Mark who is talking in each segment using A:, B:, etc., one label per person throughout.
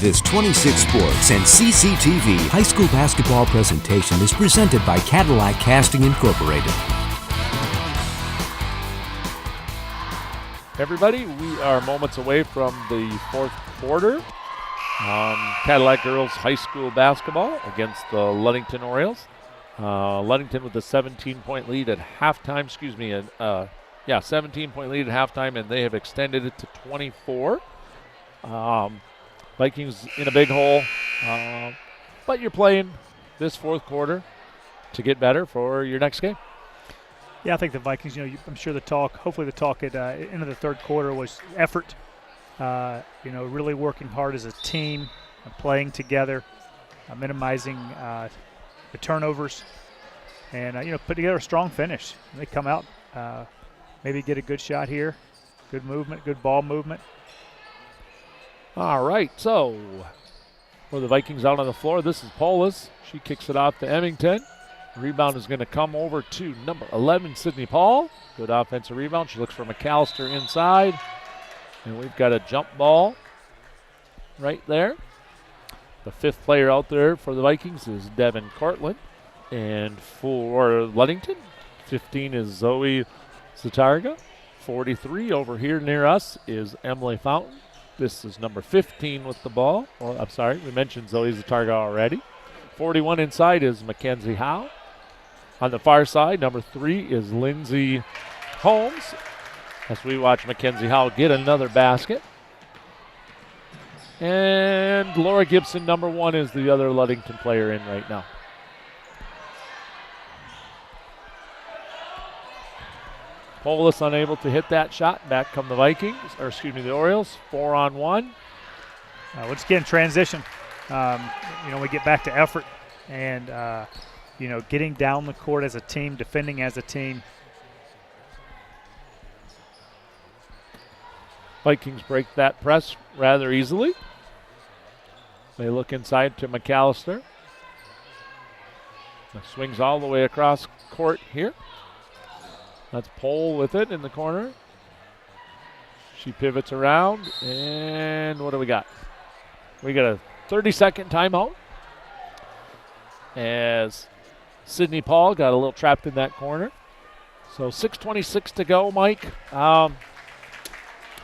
A: This 26 Sports and CCTV high school basketball presentation is presented by Cadillac Casting Incorporated.
B: Everybody, we are moments away from the fourth quarter. Cadillac girls high school basketball against the Ludington Orioles. Ludington with a 17-point lead at halftime. 17-point lead at halftime, and they have extended it to 24. Vikings in a big hole, but you're playing this fourth quarter to get better for your next game.
C: Yeah, I think the Vikings, I'm sure hopefully the talk at end of the third quarter was effort, really working hard as a team, playing together, minimizing the turnovers, and, put together a strong finish. And they come out, maybe get a good shot here, good movement, good ball movement.
B: All right, so for the Vikings out on the floor, this is Polis. She kicks it off to Emmington. Rebound is going to come over to number 11, Sydney Paul. Good offensive rebound. She looks for McAllister inside. And we've got a jump ball right there. The fifth player out there for the Vikings is Devin Cortland. And for Ludington, 15 is Zoe Zatarga. 43 over here near us is Emily Fountain. This is number 15 with the ball. Well, I'm sorry, we mentioned Zoe Zatarga already. 41 inside is Mackenzie Howe. On the far side, number 3 is Lindsay Holmes. As we watch Mackenzie Howe get another basket. And Laura Gibson, number 1, is the other Ludington player in right now. Polis unable to hit that shot. Back come the the Orioles. 4-on-1.
C: Once again, transition. We get back to effort and, getting down the court as a team, defending as a team.
B: Vikings break that press rather easily. They look inside to McAllister. Swings all the way across court here. That's Pole with it in the corner. She pivots around, and what do we got? We got a 30-second timeout as Sydney Paul got a little trapped in that corner. So 6:26 to go, Mike. How's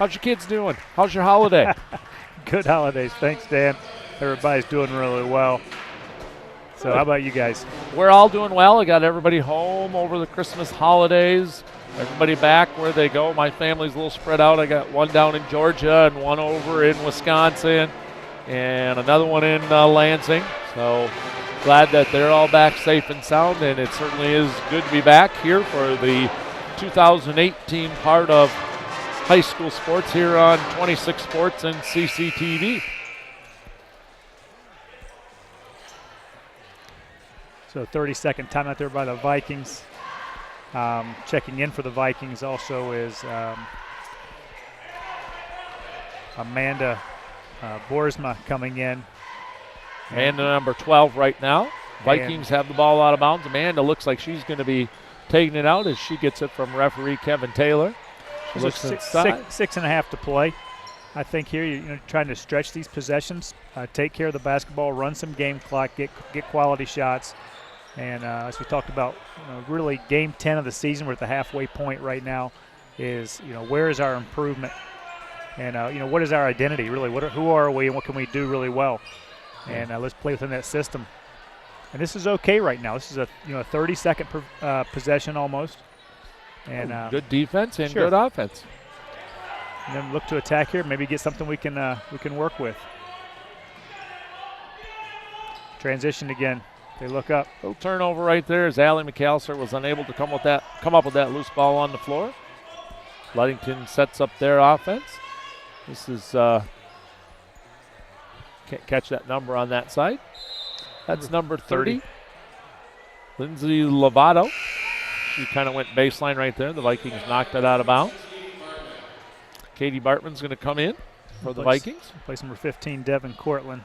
B: your kids doing? How's your holiday?
C: Good holidays. Thanks, Dan. Everybody's doing really well. So how about you guys?
B: We're all doing well. I got everybody home over the Christmas holidays. Everybody back where they go. My family's a little spread out. I got one down in Georgia and one over in Wisconsin and another one in Lansing. So glad that they're all back safe and sound, and it certainly is good to be back here for the 2018 part of high school sports here on 26 Sports and CCTV.
C: So 30-second timeout there by the Vikings. Checking in for the Vikings also is Amanda Boersma coming in.
B: Amanda number 12 right now. Vikings have the ball out of bounds. Amanda looks like she's going to be taking it out as she gets it from referee Kevin Taylor. She looks inside.
C: 6.5 to play. I think here you're trying to stretch these possessions, take care of the basketball, run some game clock, get quality shots. And as we talked about, really game 10 of the season, we're at the halfway point right now, is, where is our improvement? And, what is our identity, really? Who are we and what can we do really well? And let's play within that system. And this is okay right now. This is a 30-second possession almost. And
B: good defense and
C: sure.
B: Good offense.
C: And then look to attack here, maybe get something we can work with. Transition again. They look up.
B: Little turnover right there as Allie McAllister was unable to come up with that loose ball on the floor. Ludington sets up their offense. This is can't catch that number on that side. That's number 30. Lindsay Lovato. She kind of went baseline right there. The Vikings knocked it out of bounds. Katie Bartman's going to come in for the Vikings.
C: Place number 15, Devin Cortland.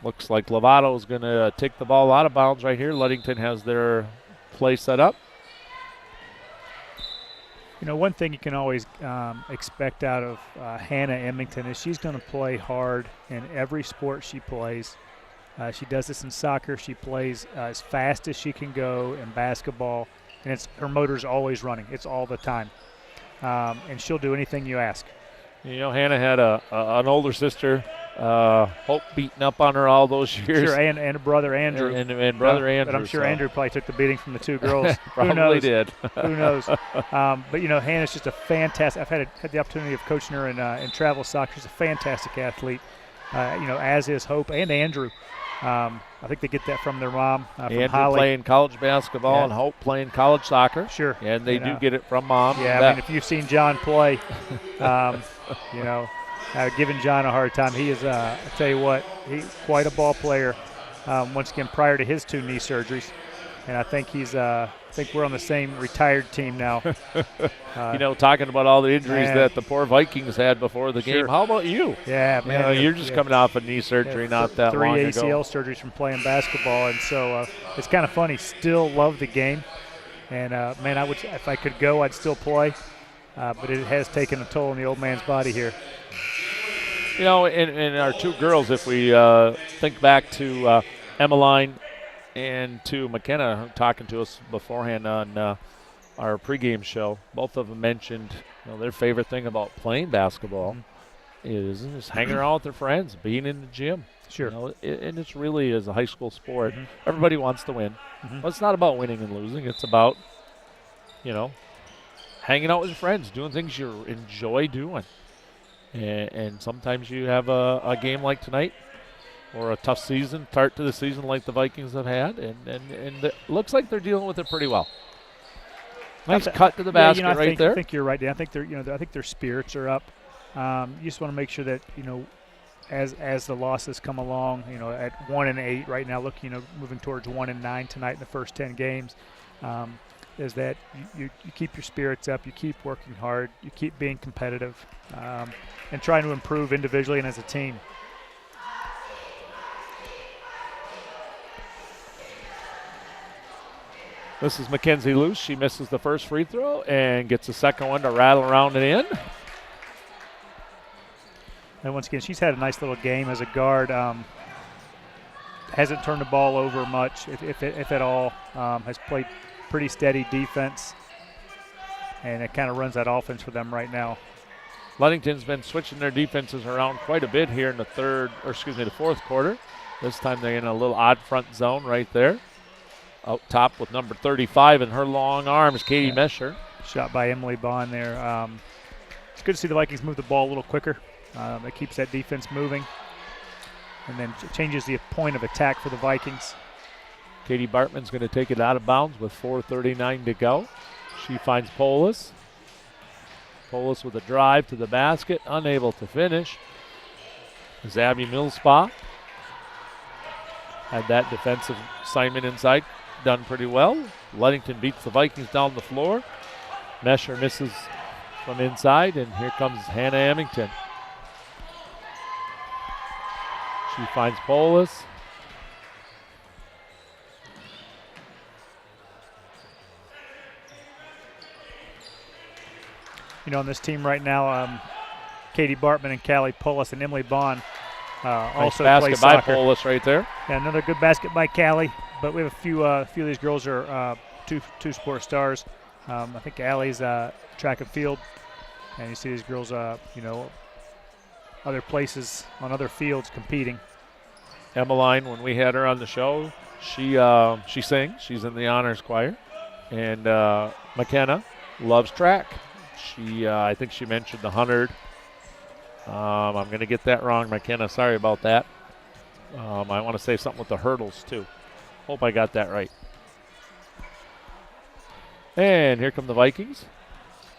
B: Looks like Lovato is going to take the ball out of bounds right here. Ludington has their play set up.
C: one thing you can always expect out of Hannah Emmington is she's going to play hard in every sport she plays. She does this in soccer. She plays as fast as she can go in basketball, and her motor's always running. It's all the time, and she'll do anything you ask.
B: Hannah had an older sister, Hope, beating up on her all those years.
C: Sure, and a brother, Andrew.
B: And brother Andrew.
C: But I'm sure Andrew probably took the beating from the two girls.
B: Probably
C: Who knows?
B: did.
C: Who knows? But, Hannah's just a fantastic – I've had the opportunity of coaching her in travel soccer. She's a fantastic athlete, as is Hope and Andrew. I think they get that from their mom, from
B: Andrew
C: Holly.
B: playing college basketball and Hope playing college soccer.
C: Sure.
B: And they do get it from mom.
C: Yeah, if you've seen John play, giving John a hard time. He is, I tell you what, he's quite a ball player. Once again, prior to his 2 knee surgeries. And I think I think we're on the same retired team now.
B: Talking about all the injuries that the poor Vikings had before the game. How about you?
C: Yeah, man.
B: You're just coming off a knee surgery not that long ago.
C: 3 ACL surgeries from playing basketball, and so it's kind of funny. Still love the game, and man, I would, if I could go, I'd still play. But it has taken a toll on the old man's body here.
B: And our 2 girls, if we think back to Emmeline and to McKenna talking to us beforehand on our pregame show, both of them mentioned their favorite thing about playing basketball is just hanging around with their friends, being in the gym.
C: Sure.
B: And it's really is a high school sport. Everybody wants to win. But it's not about winning and losing. It's about, hanging out with your friends, doing things you enjoy doing. And sometimes you have a game like tonight or a tough start to the season like the Vikings have had, and it looks like they're dealing with it pretty well. Nice cut to the basket right there.
C: I think you're right, Dan. I think I think their spirits are up. You just want to make sure that as the losses come along, at 1-8 right now, moving towards 1-9 tonight in the first 10 games, is that you keep your spirits up, you keep working hard, you keep being competitive, and trying to improve individually and as a team.
B: This is Mackenzie Luce. She misses the first free throw and gets the second one to rattle around and in.
C: And once again, she's had a nice little game as a guard. Hasn't turned the ball over much, if at all. Has played pretty steady defense, and it kind of runs that offense for them right now.
B: Ludington's been switching their defenses around quite a bit here in the fourth quarter. This time they're in a little odd front zone right there. Out top with number 35 in her long arms, Katie Mesher.
C: Shot by Emily Bond there. It's good to see the Vikings move the ball a little quicker. It keeps that defense moving, and then changes the point of attack for the Vikings.
B: Katie Bartman's going to take it out of bounds with 4:39 to go. She finds Polis. Polis with a drive to the basket, unable to finish. Is Abby Millspa. Had that defensive assignment inside done pretty well. Ludington beats the Vikings down the floor. Mesher misses from inside, and here comes Hannah Emmington. She finds Polis.
C: On this team right now, Katie Bartman and Callie Polis and Emily Bond also play soccer.
B: Basket by Polis right there.
C: Yeah, another good basket by Callie. But we have a few of these girls are two sport stars. I think Allie's track and field, and you see these girls, other places on other fields competing.
B: Emmeline, when we had her on the show, she sings. She's in the honors choir, and McKenna loves track. I think she mentioned the 100. I'm going to get that wrong, McKenna. Sorry about that. I want to say something with the hurdles too. Hope I got that right. And here come the Vikings.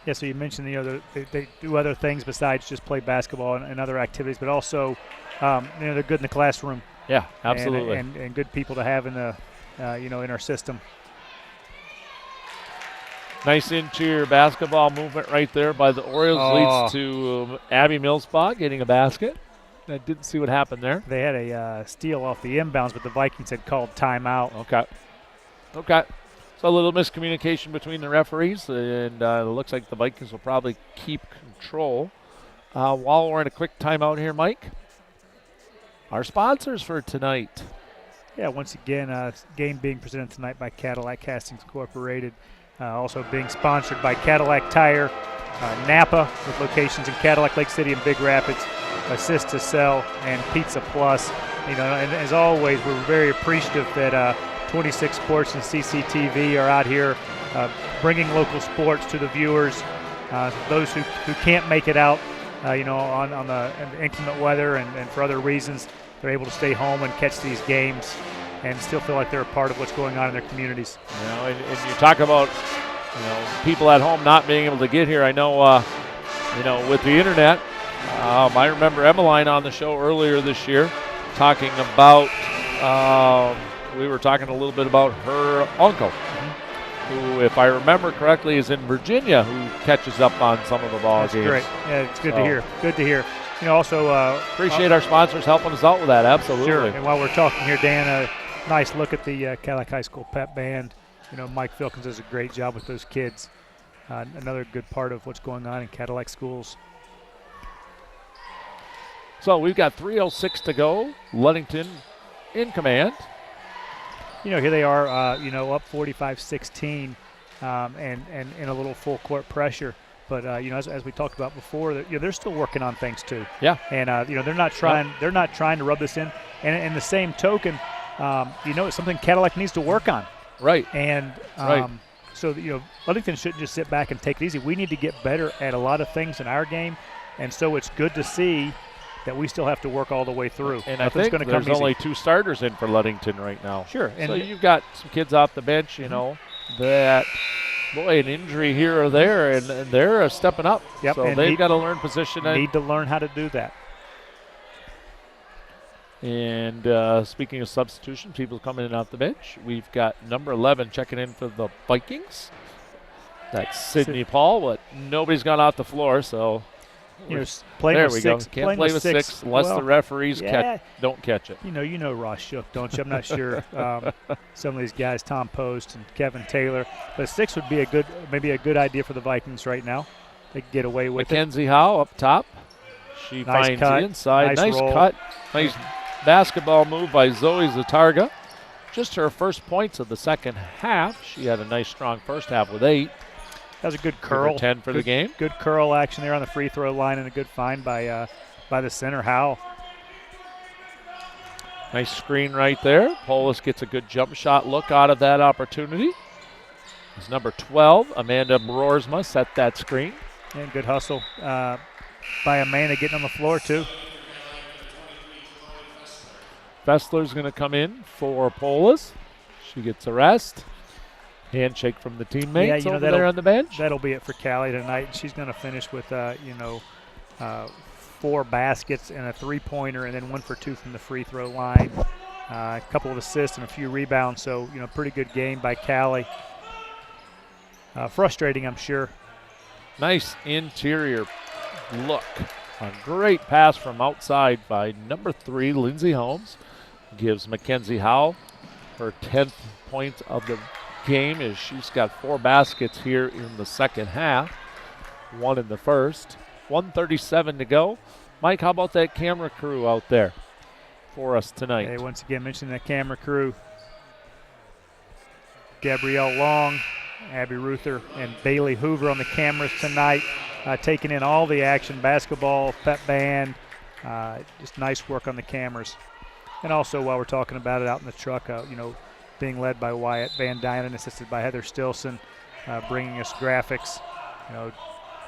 C: Yeah, so you mentioned they do other things besides just play basketball and other activities, but also they're good in the classroom.
B: Yeah, absolutely.
C: And good people to have in the in our system.
B: Nice interior basketball movement right there by the Orioles leads to Abby Millspa getting a basket. I didn't see what happened there.
C: They had a steal off the inbounds, but the Vikings had called timeout.
B: Okay. So a little miscommunication between the referees, and it looks like the Vikings will probably keep control. While we're in a quick timeout here, Mike, our sponsors for tonight.
C: Yeah, once again, game being presented tonight by Cadillac Castings Incorporated. Also being sponsored by Cadillac Tire, Napa, with locations in Cadillac, Lake City, and Big Rapids, Assist to Sell, and Pizza Plus. And as always, we're very appreciative that 26 Sports and CCTV are out here bringing local sports to the viewers. Those who can't make it out, on the inclement weather and for other reasons, they're able to stay home and catch these games and still feel like they're a part of what's going on in their communities.
B: And you talk about, people at home not being able to get here. I know, with the internet, I remember Emmeline on the show earlier this year talking about, we were talking a little bit about her uncle, who, if I remember correctly, is in Virginia, who catches up on some of the ball games.
C: Great. Yeah, it's good to hear. Good to hear. Also
B: appreciate our sponsors helping us out with that. Absolutely.
C: Sure. And while we're talking here, Dan, a nice look at the Cadillac High School pep band. Mike Filkins does a great job with those kids. Another good part of what's going on in Cadillac schools.
B: So we've got 3:06 to go. Ludington in command.
C: Here they are, up 45-16 and in a little full court pressure. But as we talked about before, they're still working on things too.
B: Yeah.
C: And they're not trying. They're not trying to rub this in. And in the same token, it's something Cadillac needs to work on.
B: Right.
C: And
B: right.
C: So Ludington shouldn't just sit back and take it easy. We need to get better at a lot of things in our game, and so it's good to see that we still have to work all the way through.
B: And
C: Nothing's
B: I think there's only 2 starters in for Ludington right now.
C: Sure. And
B: so you've got some kids off the bench, that, boy, an injury here or there, and they're stepping up.
C: Yep.
B: So
C: and
B: they've got to learn position.
C: Need to learn how to do that.
B: And speaking of substitution, people coming in off the bench, we've got number 11 checking in for the Vikings. That's Sydney Paul, but nobody's gone off the floor, so
C: playing
B: there
C: with
B: we
C: six,
B: go. Can't play with six unless the referees don't catch it.
C: You know Ross Shook, don't you? I'm not sure. Some of these guys, Tom Post and Kevin Taylor, but 6 would be maybe a good idea for the Vikings right now. They could get away with
B: Mackenzie Howe up top. She
C: nice
B: finds
C: cut.
B: the inside. Nice
C: roll.
B: cut. Nice basketball move by Zoe Zatarga. Just her first points of the second half. She had a nice, strong first half with 8.
C: That was a good curl.
B: 10 for the game.
C: Good curl action there on the free throw line, and a good find by the center, Howe.
B: Nice screen right there. Polis gets a good jump shot look out of that opportunity. It's number 12, Amanda Broersma, set that screen.
C: And good hustle by Amanda getting on the floor, too.
B: Fessler's going to come in for Polis. She gets a rest. Handshake from the teammates over there on the bench.
C: That'll be it for Callie tonight. She's going to finish with, 4 baskets and a 3-pointer, and then 1 for 2 from the free throw line. A couple of assists and a few rebounds. So, pretty good game by Callie. Frustrating, I'm sure.
B: Nice interior look. A great pass from outside by number 3, Lindsey Holmes. Gives Mackenzie Howe her 10th point of the game as she's got 4 baskets here in the second half. 1 in the first. 1:37 to go. Mike, how about that camera crew out there for us tonight?
C: Hey, once again, mentioning that camera crew. Gabrielle Long, Abby Ruther, and Bailey Hoover on the cameras tonight, taking in all the action, basketball, pep band, just nice work on the cameras. And also, while we're talking about it out in the truck, being led by Wyatt Van Dynen, assisted by Heather Stilson, bringing us graphics.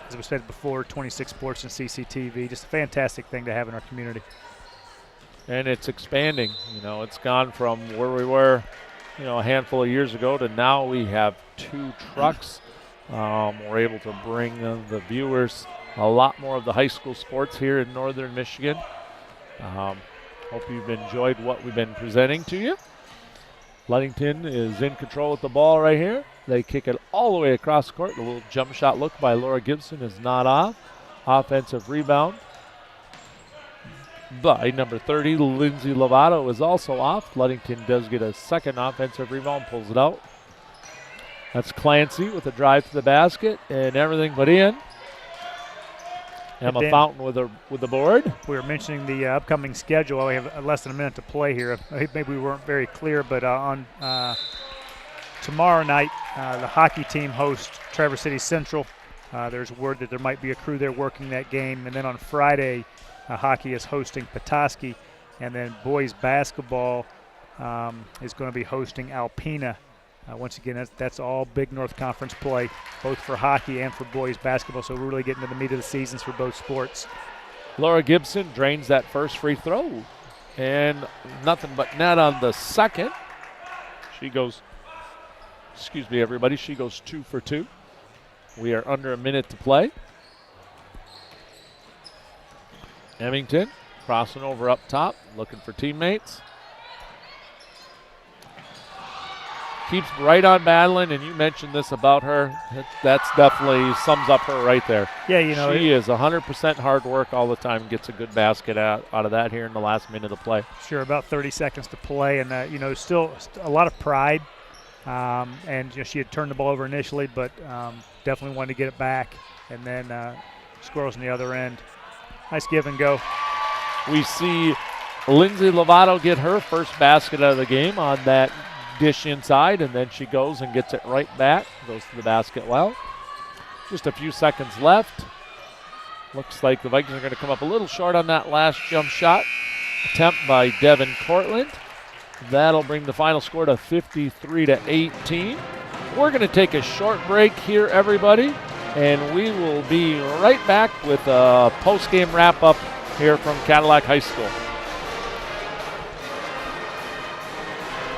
C: As we said before, 26 Sports and CCTV, just a fantastic thing to have in our community.
B: And it's expanding. It's gone from where we were, a handful of years ago to now we have 2 trucks. We're able to bring the viewers a lot more of the high school sports here in northern Michigan. Hope you've enjoyed what we've been presenting to you. Ludington is in control with the ball right here. They kick it all the way across the court. A little jump shot look by Laura Gibson is not off. Offensive rebound by number 30, Lindsay Lovato, is also off. Ludington does get a second offensive rebound, pulls it out. That's Clancy with a drive to the basket and everything but in. Emma
C: Dan,
B: Fountain with the board.
C: We were mentioning the upcoming schedule. We have less than a minute to play here. Maybe we weren't very clear, but on tomorrow night, the hockey team hosts Traverse City Central. There's word that there might be a crew there working that game. And then on Friday, hockey is hosting Petoskey. And then boys basketball is going to be hosting Alpena. Once again, that's all Big North Conference play, both for hockey and for boys basketball. So we're really getting to the meat of the seasons for both sports.
B: Laura Gibson drains that first free throw. And nothing but net on the second. She goes, excuse me, everybody, she goes 2 for 2. We are under a minute to play. Emmington crossing over up top, looking for teammates. Keeps right on battling, and you mentioned this about her. That's definitely sums up her right there.
C: Yeah,
B: she is 100% hard work all the time. Gets a good basket out of that here in the last minute of play.
C: Sure, about 30 seconds to play, and still a lot of pride. And she had turned the ball over initially, but definitely wanted to get it back. And then Squirrels on the other end. Nice give and go.
B: We see Lindsay Lovato get her first basket out of the game on that dish inside, and then she goes and gets it right back. Goes to the basket well. Just a few seconds left. Looks like the Vikings are going to come up a little short on that last jump shot attempt by Devin Cortland. That'll bring the final score to 53-18. We're going to take a short break here, everybody, and we will be right back with a post-game wrap-up here from Cadillac High School.